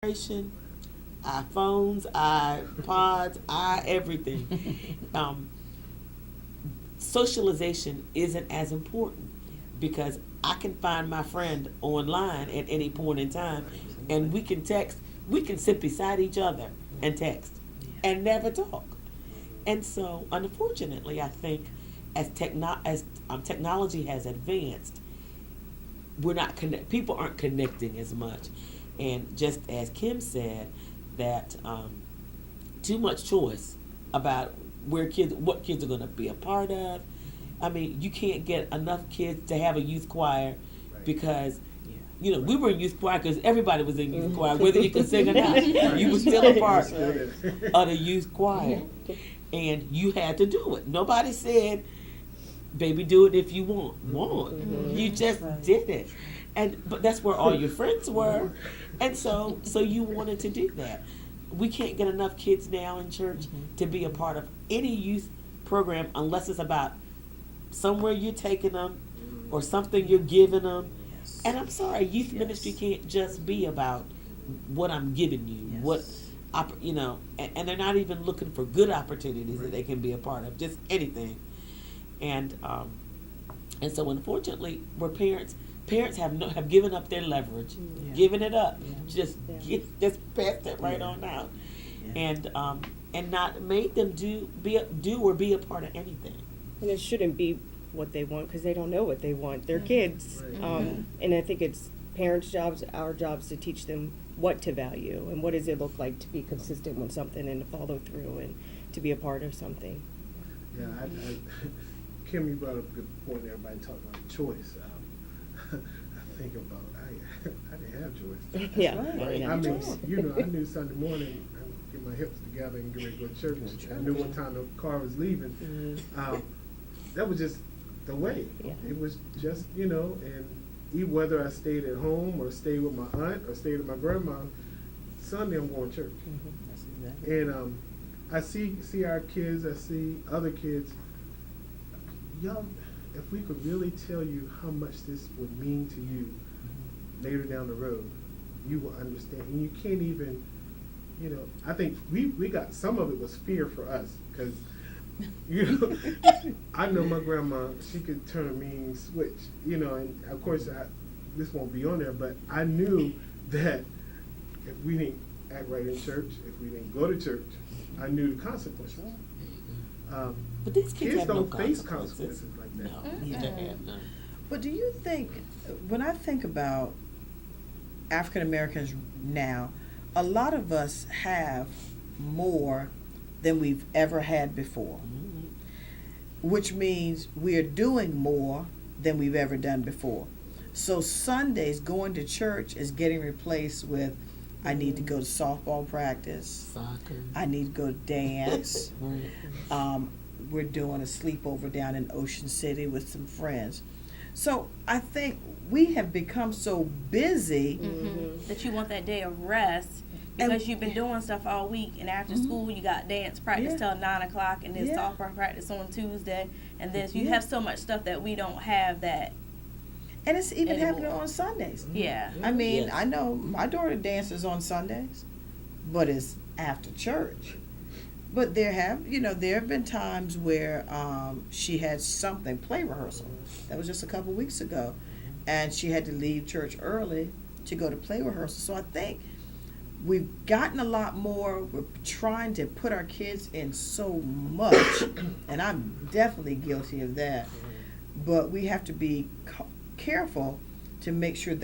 generation, iPhones, iPods, everything. um, Socialization isn't as important because I can find my friend online at any point in time, and we can text. We can sit beside each other and text, and never talk. And so, unfortunately, I think as technology has advanced, we're not connect. People aren't connecting as much, and just as Kim said, that too much choice about what kids are going to be a part of. I mean, you can't get enough kids to have a youth choir because we were in youth choir because everybody was in youth choir, whether you could sing or not. You were still a part of the youth choir, and you had to do it. Nobody said, "Baby, do it if you want." You just did it, but that's where all your friends were, and so you wanted to do that. We can't get enough kids now in church to be a part of any youth program unless it's about somewhere you're taking them or something you're giving them. And I'm sorry, youth ministry can't just be about what I'm giving you, and they're not even looking for good opportunities that they can be a part of, just anything. And so unfortunately, where parents have given up their leverage, given it up, just passed it right on out, and not made them do or be a part of anything. And it shouldn't be what they want because they don't know what they want. They're kids. And I think it's parents' jobs, our jobs to teach them what to value and what does it look like to be consistent with something and to follow through and to be a part of something. Yeah, Kim, you brought up a good point. Everybody talking about choice. I think about I didn't have choice. Yeah. Right. I mean, I knew Sunday morning I get my hips together and get ready to go to church. I knew what time the car was leaving. That was just the way. Yeah. It was just and even whether I stayed at home or stayed with my aunt or stayed with my grandma, Sunday I'm going to church. That's exactly. And I see our kids, I see other kids. Y'all, if we could really tell you how much this would mean to you later down the road, you will understand. And you can't even, I think we got some of it was fear for us because, I know my grandma, she could turn a mean switch, and of course this won't be on there, but I knew that if we didn't act right in church, if we didn't go to church, I knew the consequences. But these kids have don't no face consequences. consequences like that. No, they have none. But do you think, when I think about African Americans now, a lot of us have more than we've ever had before, which means we are doing more than we've ever done before. So Sundays, going to church is getting replaced with, I need to go to softball practice. Soccer. I need to go to dance. Right. We're doing a sleepover down in Ocean City with some friends. So I think we have become so busy. That you want that day of rest because you've been doing stuff all week, and after school you got dance practice till 9 o'clock, and then softball practice on Tuesday, and then you have so much stuff that we don't have that. And it's even anymore. happening on Sundays. Yeah. I mean, Yes. I know my daughter dances on Sundays, but it's after church. But there have been times where she had something, play rehearsal. That was just a couple weeks ago. And she had to leave church early to go to play rehearsal. So I think we've gotten a lot more. We're trying to put our kids in so much, and I'm definitely guilty of that. But we have to be careful to make sure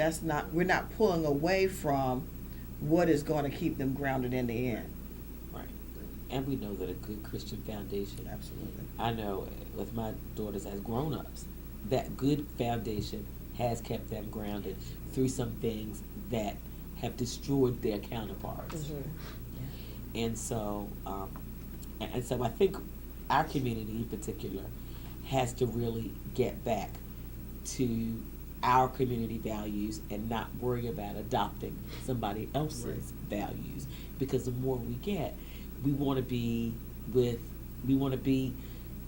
we're not pulling away from what is going to keep them grounded in the end. Right. And we know that a good Christian foundation. Absolutely. I know with my daughters as grown-ups, that good foundation has kept them grounded through some things that have destroyed their counterparts. And so, I think our community in particular has to really get back to our community values and not worry about adopting somebody else's values, because the more we get, we want to be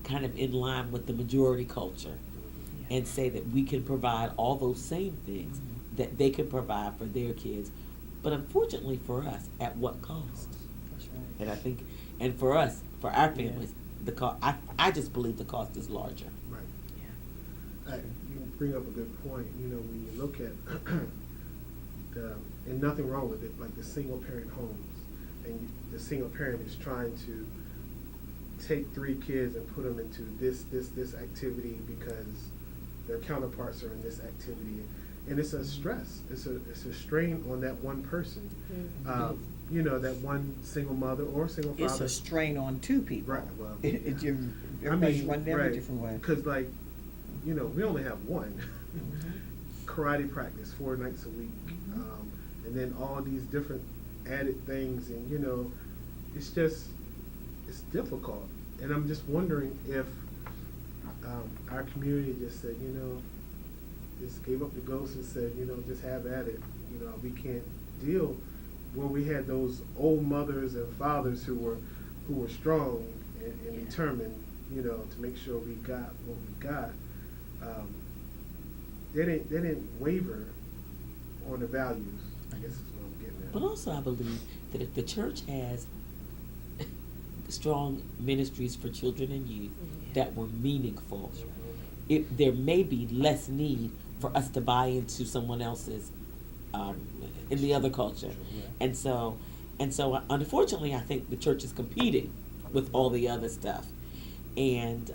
kind of in line with the majority culture and say that we can provide all those same things that they can provide for their kids But unfortunately for us, at what cost? That's right. And I think, and for us, for our families, the cost, I just believe the cost is larger. Right. Yeah. You bring up a good point. You know, when you look at and nothing wrong with it, like the single parent homes, and the single parent is trying to take 3 kids and put them into this activity because their counterparts are in this activity, and it's a stress. It's a strain on that one person. You know, that one single mother or single father. It's a strain on 2 people. Right, well, Everybody's running every different way. Because, like, you know, we only have one. Karate practice 4 nights a week. And then all these different added things. And, you know, it's difficult. And I'm just wondering if our community just said, you know, just gave up the ghost and said, you know, just have at it. You know, we can't deal where we had those old mothers and fathers who were strong and determined, you know, to make sure we got what we got. They didn't waver on the values, I guess is what I'm getting at. But also, I believe that if the church has strong ministries for children and youth that were meaningful, there may be less need for us to buy into someone else's in the other culture. And so unfortunately, I think the church is competing with all the other stuff. And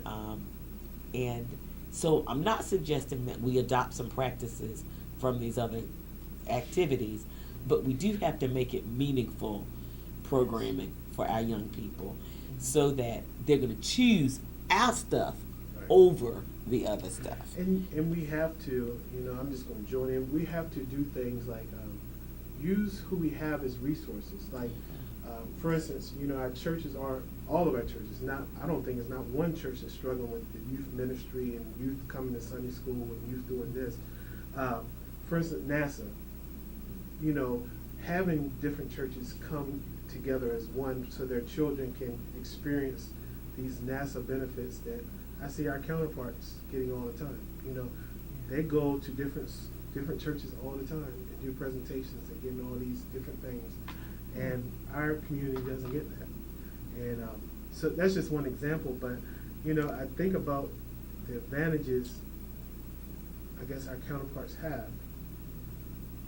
so I'm not suggesting that we adopt some practices from these other activities, but we do have to make it meaningful programming for our young people so that they're going to choose our stuff over the other stuff. And we have to, you know, I'm just going to join in. We have to do things like use who we have as resources. Like, for instance, you know, our churches aren't, all of our churches, I don't think it's not one church that's struggling with the youth ministry and youth coming to Sunday school and youth doing this. For instance, NASA, you know, having different churches come together as one so their children can experience these NASA benefits that I see our counterparts getting all the time. You know, they go to different churches all the time and do presentations and getting all these different things, and our community doesn't get that. And so that's just one example. But you know, I think about the advantages I guess our counterparts have.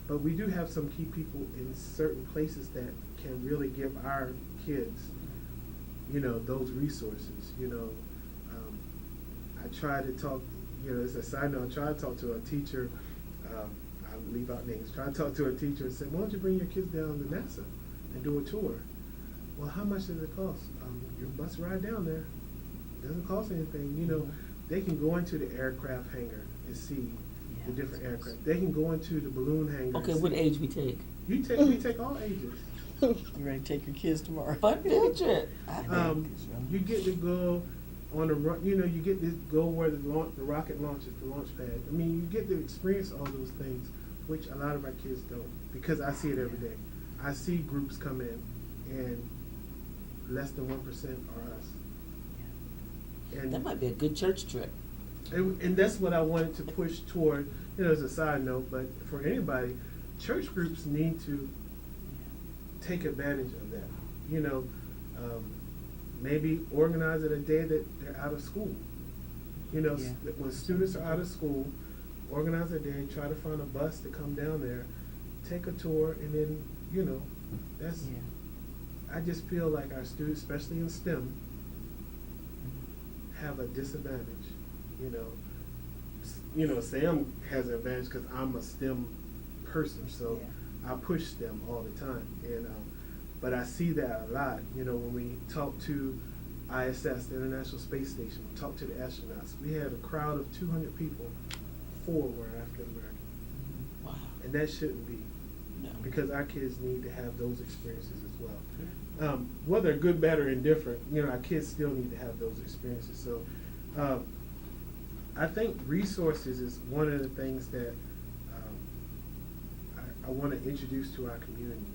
But we do have some key people in certain places that can really give our kids, you know, those resources. You know, I try to talk, you know, as a side note, I try to talk to a teacher, I'll leave out names, try to talk to a teacher and say, why don't you bring your kids down to NASA and do a tour? Well, how much does it cost? Your bus ride down there. It doesn't cost anything. You know, they can go into the aircraft hangar and see the different aircraft. They can go into the balloon hangar. Okay, what age we take? We take all ages. You ready to take your kids tomorrow? Fun field trip. You get to go on the you know, you get to go where the rocket launches, the launch pad. I mean, you get to experience all those things, which a lot of our kids don't, because I see it every day. I see groups come in, and less than 1% are us. And That might be a good church trip. And that's what I wanted to push toward, you know, as a side note, but for anybody, church groups need to take advantage of that. You know, maybe organize it a day that they're out of school. You know, when students are out of school, organize a day, try to find a bus to come down there, take a tour, and then, you know, that's, I just feel like our students, especially in STEM, have a disadvantage. You know, Sam has an advantage because I'm a STEM person, so I push STEM all the time. And but I see that a lot. You know, when we talk to ISS, the International Space Station, we talk to the astronauts. We had a crowd of 200 people. 4 were African American. Wow. And that shouldn't be, No. because our kids need to have those experiences as well. Whether good, bad, or indifferent, you know, our kids still need to have those experiences. So I think resources is one of the things that I want to introduce to our community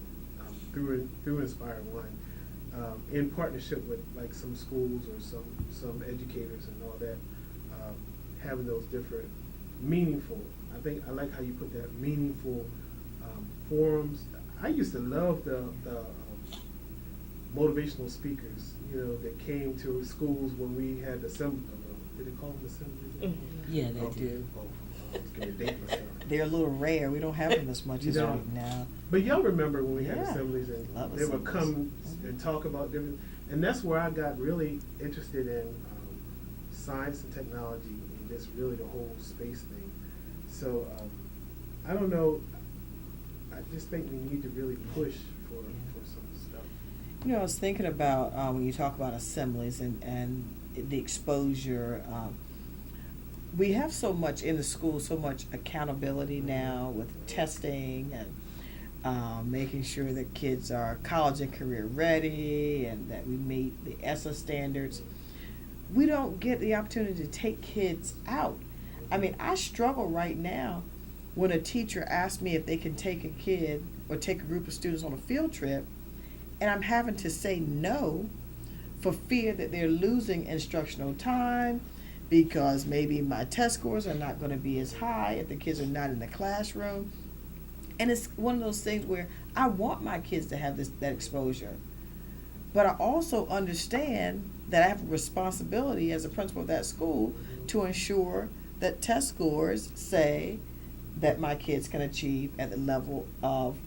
through Inspire One, in partnership with like some schools or some educators and all that, having those different meaningful. I think I like how you put that, meaningful forums. I used to love the motivational speakers, that came to schools when we had assembly. Did they call them assemblies? Yeah, they Oh, do. Oh, I was gonna date myself. They're a little rare. We don't have them as much as You we don't. now. But y'all remember when we had Yeah. assemblies and Love they would assemblies. come and talk about different, and that's where I got really interested in science and technology and just really the whole space thing. So I don't know. I just think we need to really push for some stuff. I was thinking about when you talk about assemblies and the exposure. We have so much in the school, so much accountability now with testing and making sure that kids are college and career ready and that we meet the ESSA standards. We don't get the opportunity to take kids out. I mean, I struggle right now when a teacher asks me if they can take a kid or take a group of students on a field trip, and I'm having to say no for fear that they're losing instructional time because maybe my test scores are not going to be as high if the kids are not in the classroom. And it's one of those things where I want my kids to have that exposure. But I also understand that I have a responsibility as a principal of that school to ensure that test scores say that my kids can achieve at the level of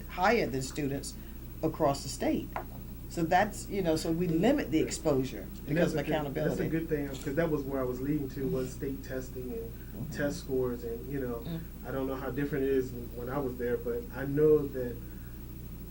higher than students across the state. So that's, so we limit the exposure And because of that's a good- accountability. That's a good thing, because that was where I was leading to, was state testing and test scores, and, I don't know how different it is when I was there, but I know that,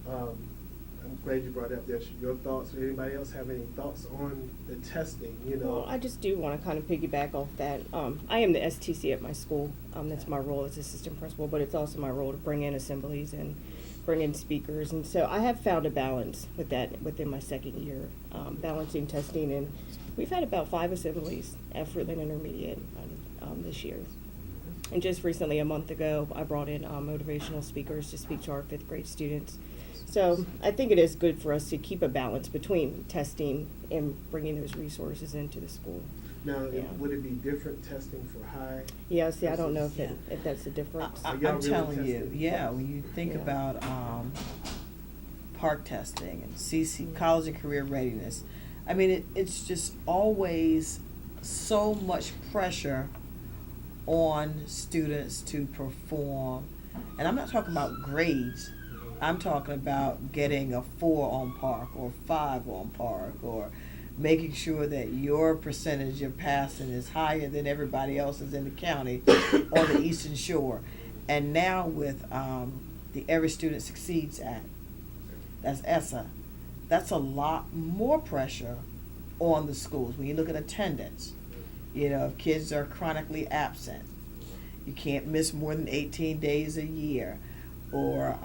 I'm glad you brought up that. Your thoughts, or anybody else have any thoughts on the testing, Well, I just do want to kind of piggyback off that. I am the STC at my school. That's my role as assistant principal, but it's also my role to bring in assemblies and bring in speakers. And so I have found a balance with that within my second year, balancing testing. And we've had about 5 assemblies at Fruitland Intermediate this year. And just recently, a month ago, I brought in motivational speakers to speak to our 5th grade students. So I think it is good for us to keep a balance between testing and bringing those resources into the school. Now, Yeah. would it be different testing for high? Yeah, see, I don't know Yeah. if that's the difference. Are y'all I'm really telling you, testing? yeah, when you think Yeah. about PARC testing and CC, Mhm. college and career readiness, I mean, it's just always so much pressure on students to perform. And I'm not talking about grades. I'm talking about getting a 4 on PARC or 5 on PARC, or making sure that your percentage of passing is higher than everybody else's in the county or the Eastern Shore. And now with the Every Student Succeeds Act, that's ESSA, that's a lot more pressure on the schools. When you look at attendance, if kids are chronically absent, you can't miss more than 18 days a year, or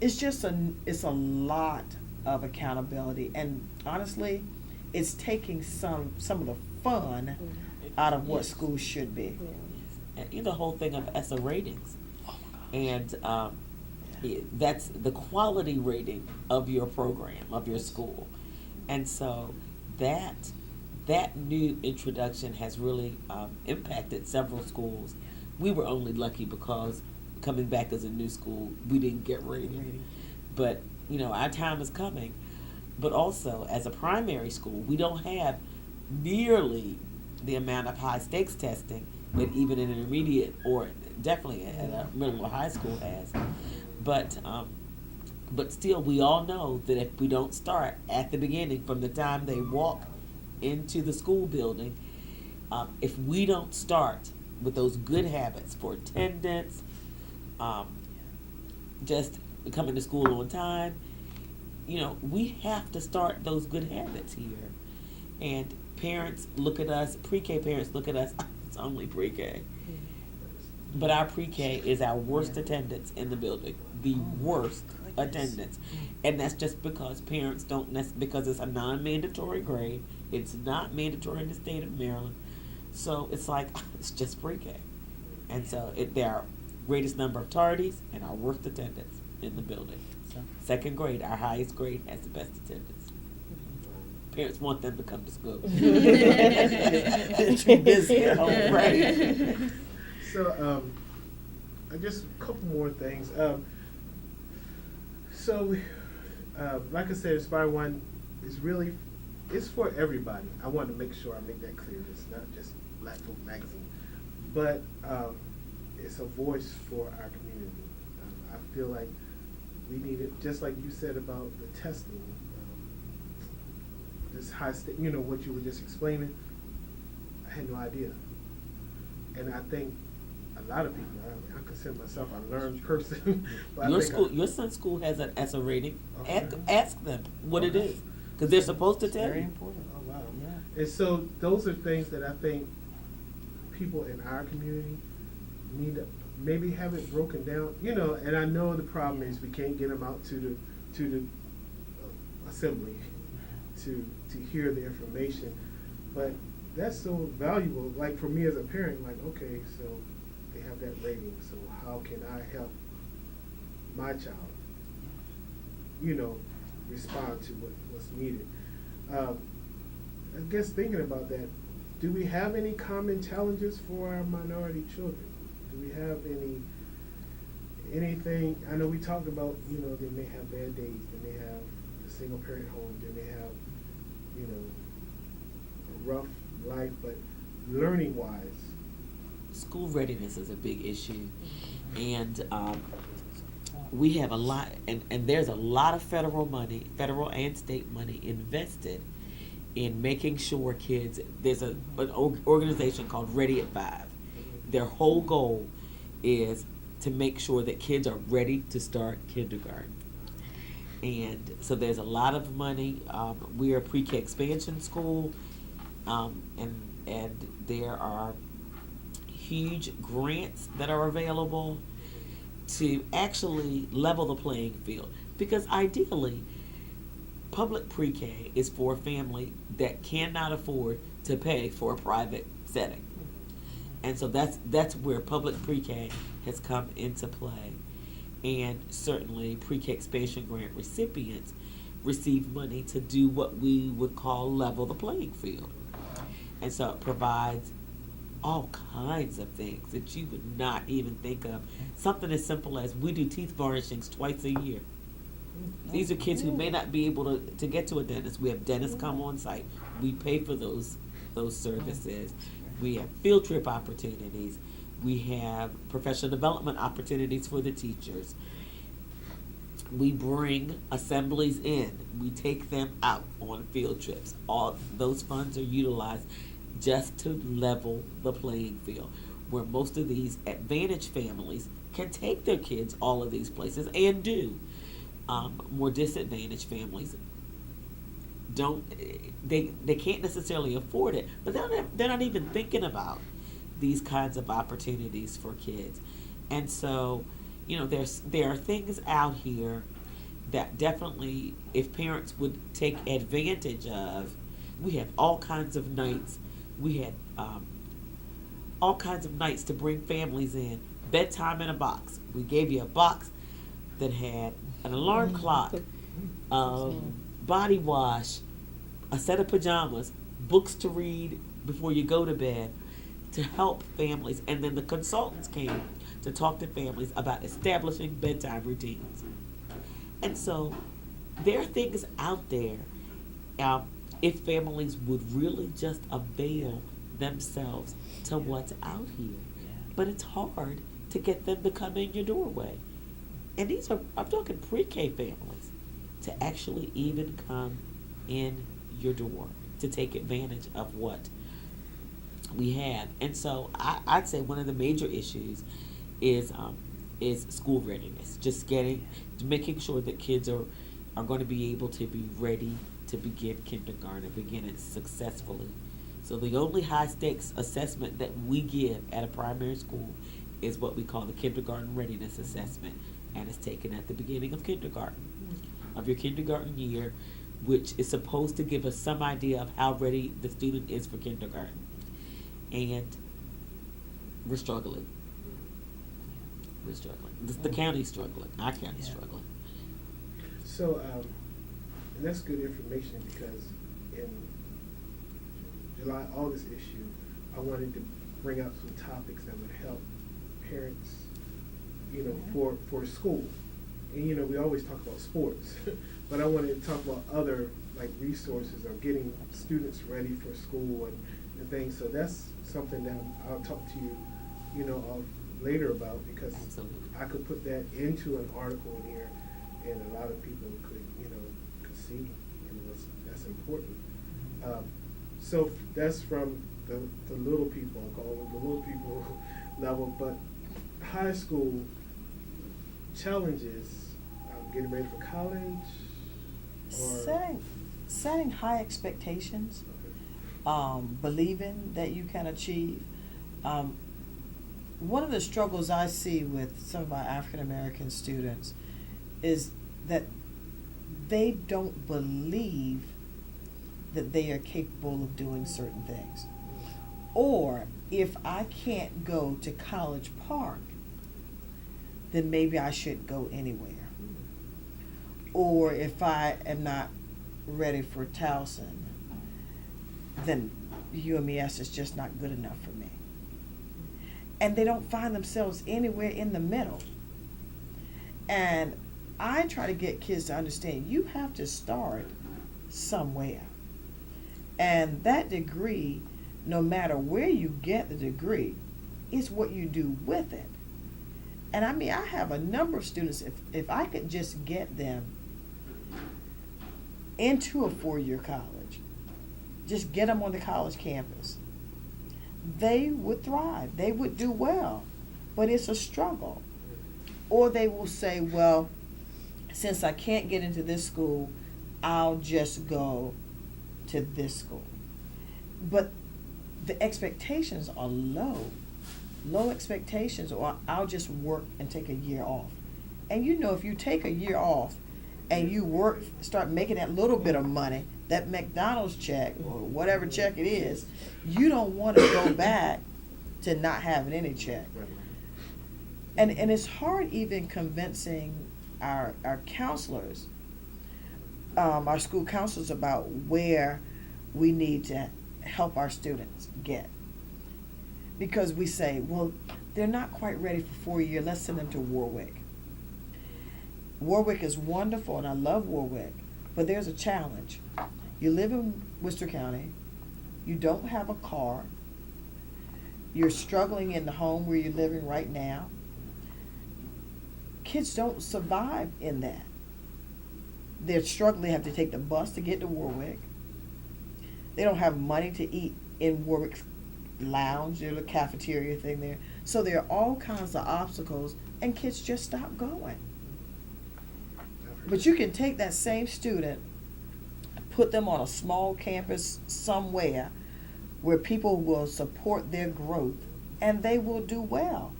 it's a lot of accountability, and honestly, it's taking some of the fun out of what Yes. schools should be. Yeah. And the whole thing of ESSA ratings. And that's the quality rating of your program, of your school. And so that new introduction has really impacted several schools. We were only lucky because coming back as a new school, we didn't get rating. But, our time is coming. But also, as a primary school, we don't have nearly the amount of high stakes testing that even an intermediate or definitely at a middle or high school has. But still, we all know that if we don't start at the beginning, from the time they walk into the school building, if we don't start with those good habits for attendance, just coming to school on time, we have to start those good habits here. And parents look at us, pre-K parents look at us, it's only pre-K. But our pre-K is our worst attendance in the building, the worst attendance. And that's just because parents don't, because it's a non-mandatory grade. It's not mandatory in the state of Maryland. So it's like, it's just pre-K. And so they're our greatest number of tardies and our worst attendance in the building. So 2nd grade, our highest grade, has the best attendance. Parents want them to come to school. It's too busy at home, right? So, just a couple more things. So, like I said, Inspire One is really, it's for everybody. I want to make sure I make that clear. It's not just Black Folk Magazine, but it's a voice for our community. I feel like we need it, just like you said about the testing. This high state, you know, what you were just explaining. I had no idea, and I think a lot of people. I consider myself a learned person. But I Your think school, your son's school has an ESSA rating. Okay. Ask them what it is, because they're supposed to tell Very you. important. Oh, wow. Yeah. And so those are things that I think people in our community need to maybe have it broken down, you know, and I know the problem is we can't get them out to the assembly to hear the information, but that's so valuable. Like for me as a parent, like, okay, so they have that rating, so how can I help my child, you know, respond to what's needed? I guess thinking about that, do we have any common challenges for our minority children? Do we have anything? I know we talked about, you know, they may have bad days, they may have a single parent home, they may have, you know, a rough life, but learning wise. School readiness is a big issue, and we have a lot, and there's a lot of federal money, federal and state money invested in making sure kids. There's an organization called Ready at 5. Their whole goal is to make sure that kids are ready to start kindergarten. And so there's a lot of money. We are a pre-K expansion school, and there are huge grants that are available to actually level the playing field. Because ideally, public pre-K is for a family that cannot afford to pay for a private setting. And so that's where public pre-K has come into play. And certainly pre-K expansion grant recipients receive money to do what we would call level the playing field. And so it provides all kinds of things that you would not even think of. Something as simple as we do teeth varnishings twice a year. These are kids who may not be able to get to a dentist. We have dentists come on site. We pay for those services. We have field trip opportunities. We have professional development opportunities for the teachers. We bring assemblies in. We take them out on field trips. All those funds are utilized just to level the playing field, where most of these advantaged families can take their kids all of these places and do. More disadvantaged families they can't necessarily afford it, but they're not even thinking about these kinds of opportunities for kids. And so, you know, there are things out here that definitely, if parents would take advantage of. We have all kinds of nights. We had all kinds of nights to bring families in. Bedtime in a box. We gave you a box that had an alarm clock, body wash, a set of pajamas, books to read before you go to bed, to help families. And then the consultants came to talk to families about establishing bedtime routines. And so there are things out there, if families would really just avail themselves to what's out here. But it's hard to get them to come in your doorway. And these are, I'm talking pre-K families, to actually even come in your door to take advantage of what we have. And so I'd say one of the major issues is school readiness. Just making sure that kids are going to be able to be ready to begin kindergarten and begin it successfully. So the only high stakes assessment that we give at a primary school is what we call the kindergarten readiness assessment, and it's taken at the beginning of kindergarten, of your kindergarten year, which is supposed to give us some idea of how ready the student is for kindergarten. And we're struggling. We're struggling. The county's struggling. Our county's struggling. So, and that's good information, because in July, August issue, I wanted to bring up some topics that would help parents, you know, for school. and you know, we always talk about sports, but I wanted to talk about other like resources of getting students ready for school and things. So that's something that I'll talk to you, you know, later about, because Absolutely. I could put that into an article in here, and a lot of people could, you know, could see, you know, that's important. So that's from the little people, I call them the little people level, but high school challenges, getting ready for college, or Setting high expectations, believing that you can achieve. One of the struggles I see with some of my African American students is that they don't believe that they are capable of doing certain things. Or if I can't go to College Park, then maybe I shouldn't go anywhere. Or if I am not ready for Towson, then UMES is just not good enough for me. And they don't find themselves anywhere in the middle. And I try to get kids to understand you have to start somewhere. And that degree, no matter where you get the degree, is what you do with it. And I mean, I have a number of students, if I could just get them into a 4-year college, just get them on the college campus, they would thrive. They would do well. But it's a struggle. Or they will say, well, since I can't get into this school, I'll just go to this school. But the expectations are low. Low expectations, or I'll just work and take a year off. And you know, if you take a year off and you work, start making that little bit of money, that McDonald's check or whatever check it is, you don't want to go back to not having any check. And it's hard even convincing our counselors, our school counselors, about where we need to help our students get. Because we say, well, they're not quite ready for 4-year, let's send them to Warwick. Warwick is wonderful, and I love Warwick, but there's a challenge. You live in Worcester County, you don't have a car, you're struggling in the home where you're living right now. Kids don't survive in that. They're struggling, they have to take the bus to get to Warwick. They don't have money to eat in Warwick's lounge, there's a cafeteria thing there. So there are all kinds of obstacles, and kids just stop going. But you can take that same student, put them on a small campus somewhere where people will support their growth, and they will do well.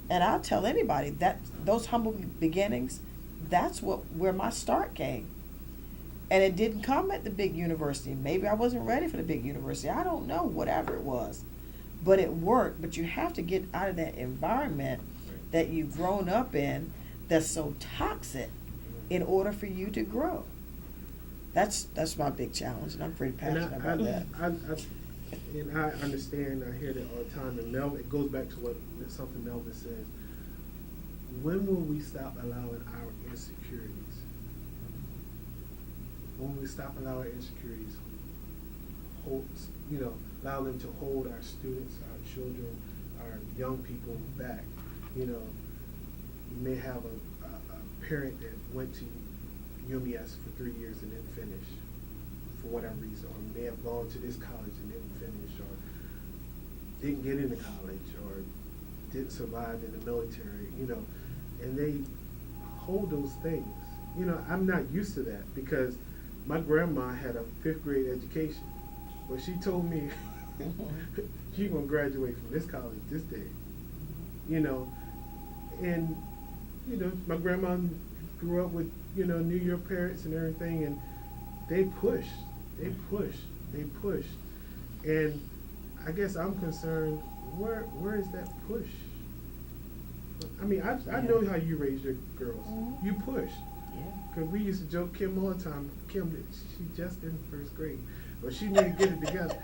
And I'll tell anybody that those humble beginnings, that's where my start came. And it didn't come at the big university. Maybe I wasn't ready for the big university. I don't know, whatever it was. But it worked. But you have to get out of that environment that you've grown up in that's so toxic in order for you to grow. That's my big challenge, and I'm pretty passionate about that. And I understand, I hear that all the time, and it goes back to something Melvin says. When will we stop allowing our insecurities? When will we stop allowing our insecurities allow them to hold our students, our children, our young people back? You know, you may have a parent that went to UMES for 3 years and didn't finish for whatever reason, or may have gone to this college and didn't finish, or didn't get into college, or didn't survive in the military, you know, and they hold those things. You know, I'm not used to that, because my grandma had a 5th grade education, but she told me she's gonna graduate from this college this day, you know. And you know, my grandma grew up with, you know, New York parents and everything, and they pushed. And I guess I'm concerned, where is that push? I mean, I know how you raised your girls. Mm-hmm. You pushed. Yeah. Because we used to joke Kim all the time. Kim, she just in 1st grade, but she need to get it together.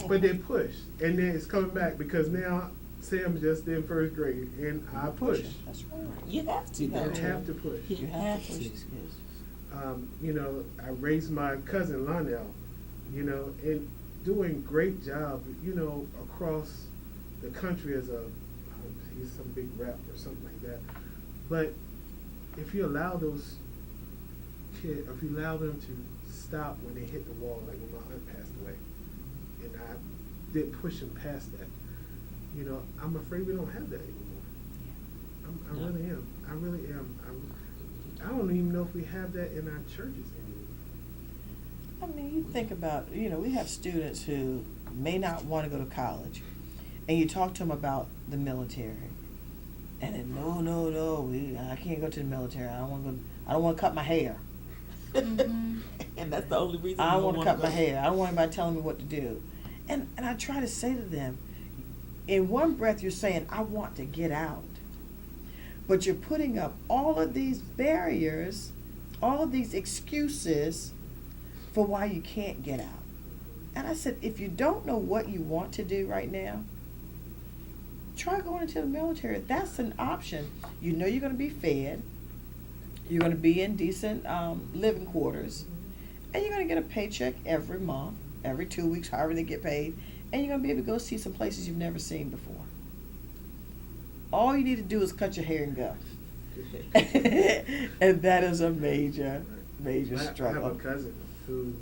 But they pushed, and then it's coming back, because now say I'm just in first grade, and I push. That's right. You have to, I though. have to push. You have to. push these kids. You know, I raised my cousin Lionel, you know, and doing great job, you know, across the country as a, he's some big rep or something like that. But if you allow those kids, if you allow them to stop when they hit the wall, like when my aunt passed away, and I didn't push them past that, you know, I'm afraid we don't have that anymore. I No. really am. I really am. I don't even know if we have that in our churches anymore. I mean, you think about, you know, we have students who may not want to go to college, and you talk to them about the military, and then I can't go to the military. I don't want to cut my hair. Mhm. And that's the only reason. I you don't want to wanna cut my go. hair. I don't want anybody telling me what to do. And I try to say to them, in one breath you're saying, I want to get out. But you're putting up all of these barriers, all of these excuses for why you can't get out. And I said, if you don't know what you want to do right now, try going into the military. That's an option. You know you're going to be fed. You're going to be in decent living quarters. And you're going to get a paycheck every month, every 2 weeks, however they get paid. And you're going to be able to go see some places you've never seen before. All you need to do is cut your hair and go. And that is a major I have struggle. a cousin who,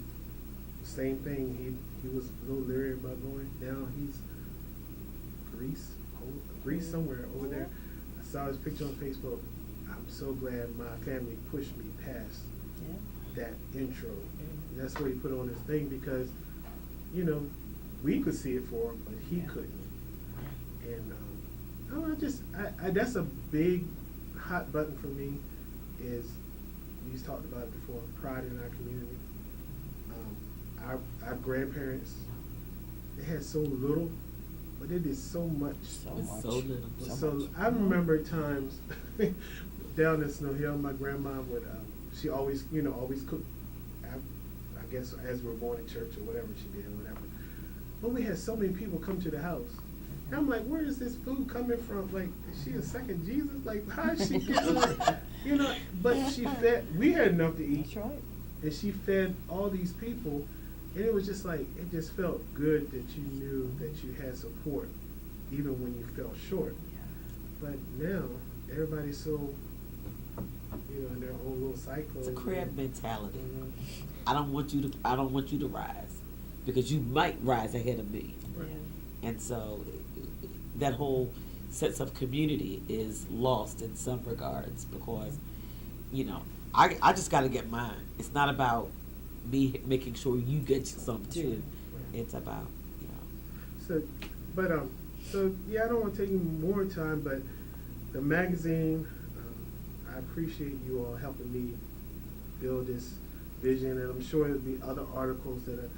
same thing. He was a little leery about going. Now he's Greece somewhere over there. I saw his picture on Facebook. I'm so glad my family pushed me past Yeah. that intro. That's what he put on his thing because, you know, we could see it for him, but he Yeah. couldn't. And I don't know, I that's a big hot button for me. Is we talked about it before, pride in our community. Our grandparents, they had so little, but they did so much. So It's much. so little. So I remember times down in Snow Hill, my grandma would, she always, you know, always cook. I guess as we were going to church or whatever she did, whatever. But we had so many people come to the house. And I'm like, where is this food coming from? Like, is she a second Jesus? Like, how is she getting it? You know, but she fed, we had enough to eat. That's right. And she fed all these people. And it was just like, it just felt good that you knew that you had support, even when you fell short. But now, everybody's so, you know, in their own little cycle. It's a crab mentality. Mhm. I don't want you to rise because you might rise ahead of me. Right. And so that whole sense of community is lost in some regards because, you know, I just got to get mine. It's not about me making sure you get some too. Right. It's about, you know. So yeah, I don't want to take any more time, but the magazine, I appreciate you all helping me build this vision, and I'm sure there'll be other articles that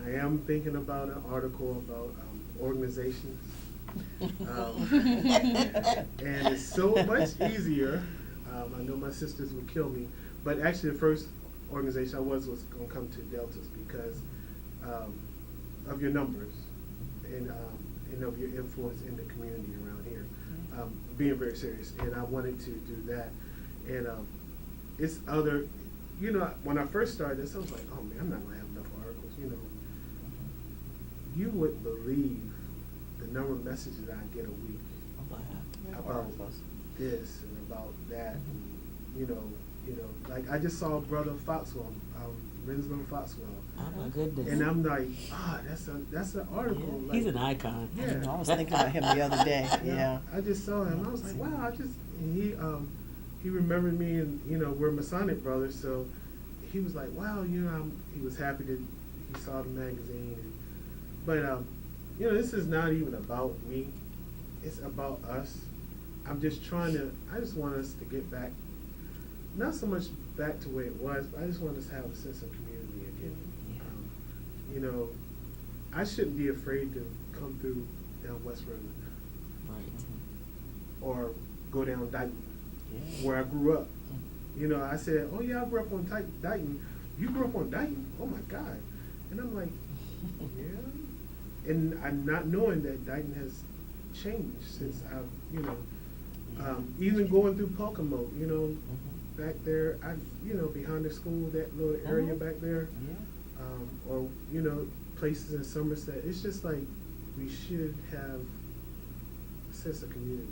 I am thinking about an article about organizations. And it's so much easier. I know my sisters would kill me, but actually the first organization I was going to come to Deltas because of your numbers and of your influence in the community around here. Being very serious, and I wanted to do that. And it's other, you know, when I first started this, I was like, oh man, I'm not going to have enough articles, you know. You wouldn't believe the number of messages I get a week about this and about that, and, you know, like I just saw Brother Foxwell, Renslow Foxwell, Oh my goodness. and I'm like, that's an article. Yeah, like, he's an icon. Yeah. You know, I was thinking about him the other day. Yeah. I just saw him. I was like, wow. And he remembered me, and you know, we're Masonic brothers, so he was like, wow. You know, he was happy that he saw the magazine, but you know, this is not even about me. It's about us. I just want us to get back, not so much back to where it was, but I just want us to have a sense of community again. You know, I shouldn't be afraid to come through down West Road Right. or go down Dighton, Yeah. where I grew up. You know, I said, oh yeah, I grew up on Dighton. You grew up on Dighton? Oh my God. And I'm like, yeah. And I'm not knowing that Dighton has changed since I've, even going through Pocomo, back there, behind the school, that little area back there, or, places in Somerset, it's just like, we should have a sense of community,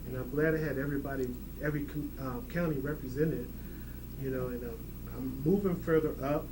and I'm glad I had everybody, every county represented, and I'm moving further up,